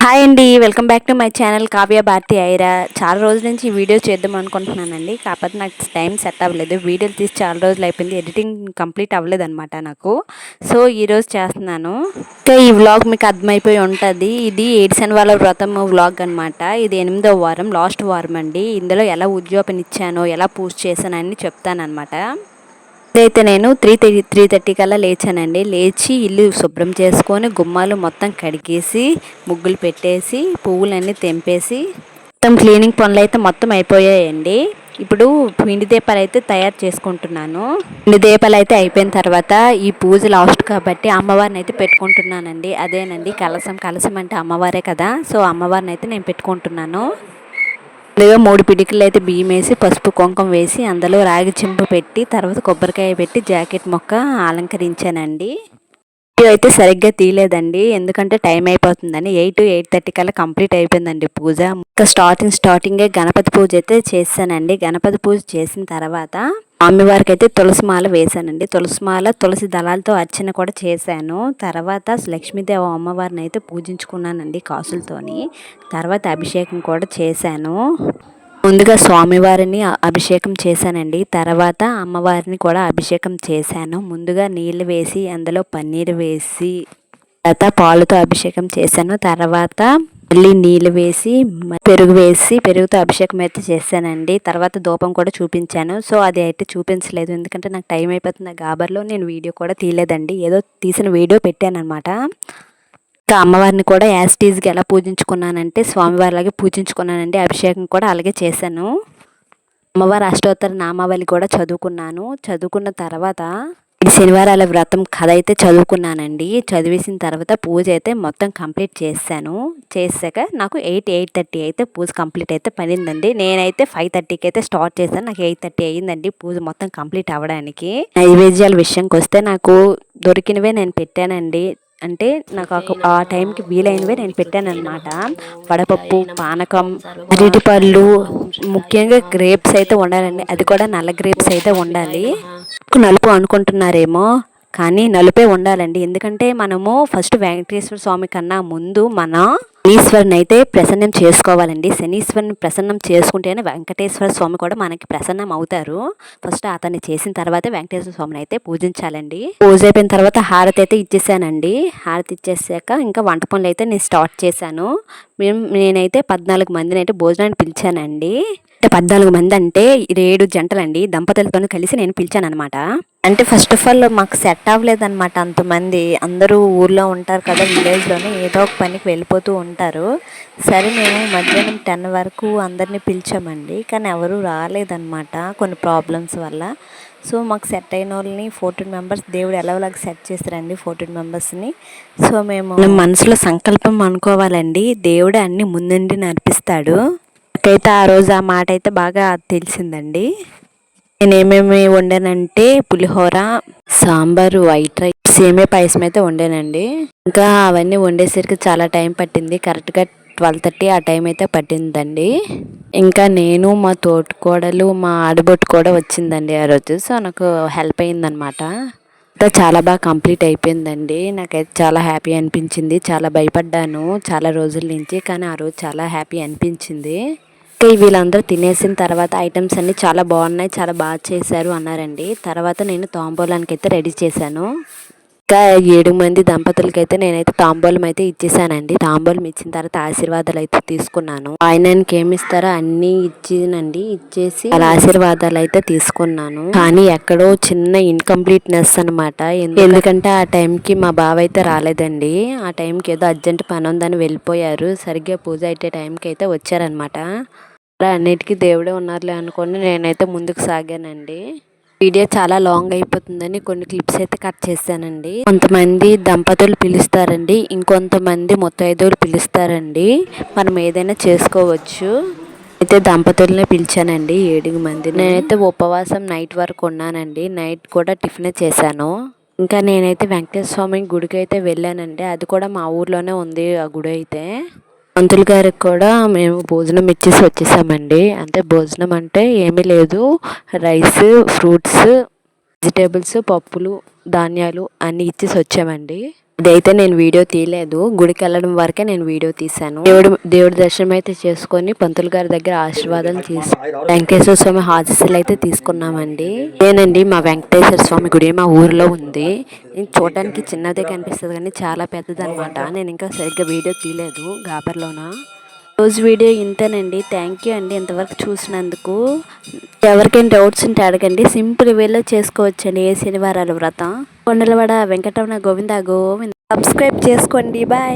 Hi అండి, welcome back to my channel Kavya Bharati Aira. చాలా రోజుల నుంచి ఈ వీడియో చేద్దాం అనుకుంటున్నానండి. కాకపోతే నాకు టైం సెట్ అవ్వలేదు. వీడియోలు తీసి చాలా రోజులు అయిపోయింది. ఎడిటింగ్ కంప్లీట్ అవ్వలేదు అనమాట నాకు. సో ఈరోజు చేస్తున్నాను. ఇంకా ఈ వ్లాగ్ మీకు అర్థమైపోయి ఉంటుంది. ఇది ఏడు శనివారాల వ్రతం వ్లాగ్ అనమాట. ఇది 8వ వారం, లాస్ట్ వారం అండి. ఇందులో ఎలా ఉద్యోగనిచ్చానో, ఎలా పూజ చేశానని చెప్తానమాట. ఇదైతే నేను 3:30 కల్లా లేచానండి. లేచి ఇల్లు శుభ్రం చేసుకొని గుమ్మాలు మొత్తం కడిగేసి ముగ్గులు పెట్టేసి పువ్వులన్నీ తెంపేసి మొత్తం క్లీనింగ్ పనులు అయితే మొత్తం అయిపోయాయండి. ఇప్పుడు పిండి దీపాలు అయితే తయారు చేసుకుంటున్నాను. పిండి దీపాలు అయితే అయిపోయిన తర్వాత ఈ పూజ లాస్ట్ కాబట్టి అమ్మవారిని అయితే పెట్టుకుంటున్నానండి. అదేనండి కలసం అంటే అమ్మవారే కదా. సో అమ్మవారిని అయితే నేను పెట్టుకుంటున్నాను. ముందుగా 3 పిడికిళ్ళు అయితే బియ్యం వేసి పసుపు కుంకుమ వేసి అందులో రాగి చెంబు పెట్టి తర్వాత కొబ్బరికాయ పెట్టి జాకెట్ మొక్క అలంకరించానండి. వీడియో అయితే సరిగ్గా తీయలేదండి, ఎందుకంటే టైం అయిపోతుందని. 8:30 కల్లా కంప్లీట్ అయిపోయిందండి పూజ. ఇంకా స్టార్టింగే గణపతి పూజ అయితే చేశానండి. గణపతి పూజ చేసిన తర్వాత అమ్మవారికి అయితే తులసిమాల వేశానండి. తులసిమాల తులసి దళాలతో అర్చన కూడా చేశాను. తర్వాత లక్ష్మీదేవి అమ్మవారిని అయితే పూజించుకున్నానండి కాసులతోని. తర్వాత అభిషేకం కూడా చేశాను. ముందుగా స్వామివారిని అభిషేకం చేశానండి. తర్వాత అమ్మవారిని కూడా అభిషేకం చేశాను. ముందుగా నీళ్ళు వేసి అందులో పన్నీరు వేసి తర్వాత పాలుతో అభిషేకం చేశాను. తర్వాత మళ్ళీ నీళ్ళు వేసి పెరుగు వేసి పెరుగుతో అభిషేకం అయితే చేశానండి. తర్వాత ధూపం కూడా చూపించాను. సో అది అయితే చూపించలేదు, ఎందుకంటే నాకు టైం అయిపోతుంది. గాబర్లో నేను వీడియో కూడా తీయలేదండి. ఏదో తీసిన వీడియో పెట్టాను అనమాట. ఇంకా అమ్మవారిని కూడా యాస్టీజ్గా ఎలా పూజించుకున్నానంటే స్వామివారిలాగే పూజించుకున్నానండి. అభిషేకం కూడా అలాగే చేశాను. అమ్మవారి అష్టోత్తర నామావళి కూడా చదువుకున్న తర్వాత శనివారాల వ్రతం కథ అయితే చదువుకున్నానండి. చదివేసిన తర్వాత పూజ అయితే మొత్తం కంప్లీట్ చేశాక నాకు 8:30 అయితే పూజ కంప్లీట్ అయితే పడిందండి. నేనైతే 5:30కి అయితే స్టార్ట్ చేశాను. నాకు 8:30 అయ్యిందండి పూజ మొత్తం కంప్లీట్ అవ్వడానికి. నైవేద్యాల విషయానికి వస్తే నాకు దొరికినవే నేను పెట్టానండి. అంటే నాకు ఆ టైంకి వీలైనవే నేను పెట్టాను అనమాట. వడపప్పు, పానకం, అరటిపళ్ళు, ముఖ్యంగా గ్రేప్స్ అయితే ఉండాలండి. అది కూడా నల్ల గ్రేప్స్ అయితే ఉండాలి. నలుపు అనుకుంటున్నారేమో, కానీ నలుపే ఉండాలండి. ఎందుకంటే మనము ఫస్ట్ వెంకటేశ్వర స్వామి కన్నా ముందు మన శనీశ్వరుని అయితే ప్రసన్నం చేసుకోవాలండి. శనీశ్వరుని ప్రసన్నం చేసుకుంటేనే వెంకటేశ్వర స్వామి కూడా మనకి ప్రసన్నం అవుతారు. ఫస్ట్ అతన్ని చేసిన తర్వాత వెంకటేశ్వర స్వామిని అయితే పూజించాలండి. పూజ అయిపోయిన తర్వాత హారతి అయితే ఇచ్చేసానండి. హారతి ఇచ్చేసాక ఇంకా వంట పనులు అయితే నేను స్టార్ట్ చేశాను. నేనైతే 14 మందిని అయితే భోజనాన్ని పిలిచానండి. 14 మంది అంటే 7 జంటలండి, దంపతులతో కలిసి నేను పిలిచాను అనమాట. అంటే ఫస్ట్ ఆఫ్ ఆల్ మాకు సెట్ అవ్వలేదన్నమాట. అంతమంది అందరూ ఊర్లో ఉంటారు కదా, విలేజ్లోనే ఏదో ఒక పనికి వెళ్ళిపోతూ ఉంటారు. సరే మేము మధ్యాహ్నం 10 వరకు అందరినీ పిలిచామండి, కానీ ఎవరు రాలేదన్నమాట కొన్ని ప్రాబ్లమ్స్ వల్ల. సో మాకు సెట్ అయిన వాళ్ళని 14 మెంబర్స్ దేవుడు ఎలాగోలాగా సెట్ చేశారండి, 14 మెంబర్స్ని. సో మేము మనసులో సంకల్పం అనుకోవాలండి, దేవుడు అన్ని ముందుండి నడిపిస్తాడు. నాకైతే ఆ రోజు ఆ మాట అయితే బాగా తెలిసిందండి. నేను ఏమేమి వండానంటే పులిహోర, సాంబారు, వైట్ రైస్, సేమియా పాయసం అయితే వండానండి. ఇంకా అవన్నీ వండేసరికి చాలా టైం పట్టింది. కరెక్ట్గా 12:30 ఆ టైం అయితే పట్టిందండి. ఇంకా నేను, మా తోటికోడలు, మా ఆడబొట్టు కూడా వచ్చిందండి ఆ రోజు. సో నాకు హెల్ప్ అయిందనమాట. అంతా చాలా బాగా కంప్లీట్ అయిపోయిందండి. నాకైతే చాలా హ్యాపీ అనిపించింది. చాలా భయపడ్డాను చాలా రోజుల నుంచి, కానీ ఆ రోజు చాలా హ్యాపీ అనిపించింది. వీళ్ళందరూ తినేసిన తర్వాత ఐటమ్స్ అన్నీ చాలా బాగున్నాయి, చాలా బాగా చేశారు అన్నారండి. తర్వాత నేను తాంబూలానికి అయితే రెడీ చేశాను. ఇంకా 7 మంది దంపతులకైతే నేనైతే తాంబూలం అయితే ఇచ్చేసానండి. తాంబూలం ఇచ్చిన తర్వాత ఆశీర్వాదాలు అయితే తీసుకున్నాను. ఆయనకి ఏమి ఇస్తారో అన్నీ ఇచ్చేసి అలా ఆశీర్వాదాలు అయితే తీసుకున్నాను. కానీ ఎక్కడో చిన్న ఇన్కంప్లీట్నెస్ అనమాట. ఎందుకంటే ఆ టైంకి మా బావ అయితే రాలేదండి. ఆ టైంకి ఏదో అర్జెంట్ పని ఉందని వెళ్ళిపోయారు. సరిగ్గా పూజ అయ్యే టైంకి అయితే వచ్చారనమాట. అన్నిటికీ దేవుడే ఉన్నారులే అనుకొని నేనైతే ముందుకు సాగానండి. వీడియో చాలా లాంగ్ అయిపోతుందని కొన్ని క్లిప్స్ అయితే కట్ చేశానండి. కొంతమంది దంపతులు పిలుస్తారండి, ఇంకొంతమంది ముత్తైదువులు పిలుస్తారండి. మనం ఏదైనా చేసుకోవచ్చు. అయితే దంపతులనే పిలిచానండి 7 మంది. నేనైతే ఉపవాసం నైట్ వరకు ఉన్నానండి. నైట్ కూడా టిఫిన్ చేశాను. ఇంకా నేనైతే వెంకటేశ్వర స్వామి గుడికి అయితే వెళ్ళానండి. అది కూడా మా ఊర్లోనే ఉంది ఆ గుడి అయితే. పంతులు గారికి కూడా మేము భోజనం ఇచ్చేసి వచ్చేసామండి. అంటే భోజనం అంటే ఏమీ లేదు, రైస్, ఫ్రూట్స్, వెజిటేబుల్స్, పప్పులు, ధాన్యాలు అన్నీ ఇచ్చేసి వచ్చామండి. ఇదైతే నేను వీడియో తీయలేదు, గుడికి వెళ్ళడం వరకే నేను వీడియో తీశాను. దేవుడి దర్శనం అయితే చేసుకొని పంతులు గారి దగ్గర ఆశీర్వాదాలు వెంకటేశ్వర స్వామి ఆశీస్సులు అయితే తీసుకున్నామండి. నేనండి మా వెంకటేశ్వర స్వామి గుడి మా ఊర్లో ఉంది. చూడడానికి చిన్నదే కనిపిస్తుంది కానీ చాలా పెద్దది అనమాట. నేను ఇంకా సరిగ్గా వీడియో తీయలేదు గాబర్లోన. రోజు వీడియో ఇంతేనండి. థ్యాంక్ యూ అండి ఇంతవరకు చూసినందుకు. ఎవరికైనా డౌట్స్ ఉంటే అడగండి. సింపుల్ వేలో చేసుకోవచ్చండి ఏ శనివారాలు వ్రతం. కొండలవాడ వెంకటరమణ గోవింద గోవింద. సబ్స్క్రైబ్ చేసుకోండి. బాయ్.